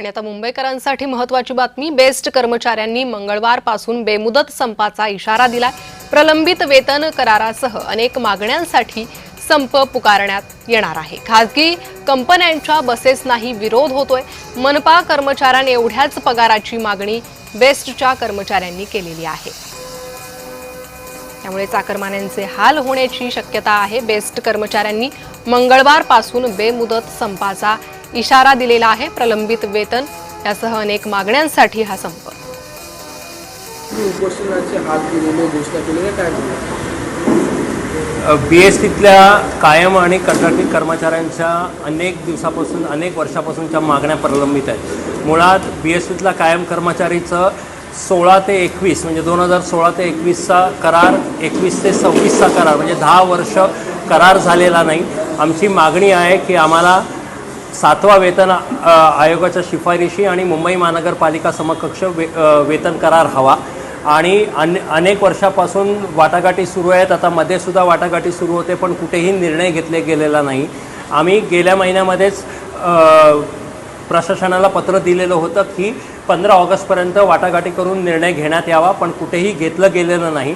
आणि आता मुंबईकरांसाठी महत्त्वाची बातमी। बेस्ट कर्मचाऱ्यांनी मंगळवारपासून बेमुदत संपाचा इशारा दिलाय। प्रलंबित वेतन करारासह अनेक मागण्यांसाठी संप पुकारण्यात येणार आहे। खासगी कंपन्यांच्या बसेसनाही विरोध होतोय। मनपा कर्मचाऱ्यांनी एवढ्याच पगाराची मागणी बेस्टच्या कर्मचाऱ्यांनी केलेली आहे। त्यामुळे चाकरमान्यांचे हाल होण्याची शक्यता आहे। बेस्ट कर्मचाऱ्यांनी मंगळवारपासून बेमुदत संपाचा इशारा दिलेला आहे। प्रलंबित वेतन यासह अनेक मागण्यांसाठी हा संप। उपोषणाचे हाल केलेले घोषणा केलेले काय बीएसटीतल्या कायम आणि कंत्राटी कर्मचाऱ्यांच्या अनेक दिवसापासून अनेक वर्षापासूनच्या मागण्या प्रलंबित आहेत। मुळात बीएसटीतल्या कायम कर्मचारीचं 16 ते 21 म्हणजे 2016 ते 21चा करार, 21 ते 26चा करार म्हणजे 10 वर्ष करार झालेला नाही। आमची मागणी आहे की आम्हाला 7वा वेतन आयोगाच्या शिफारशी आणि मुंबई महानगरपालिका समकक्ष वेतन करार हवा। आणि अनेक वर्षापासून वाटाघाटी सुरू आहेत। आता मध्ये सुद्धा वाटाघाटी सुरू होते, पण कुठेही निर्णय घेतले गेलेला नाही। आम्ही गेल्या महिन्यामध्येच प्रशासनाला पत्र दिलेलं होतं की 15 ऑगस्टपर्यंत वाटाघाटी करून निर्णय घेण्यात यावा, पण कुठेही घेतलं गेलेलं नाही।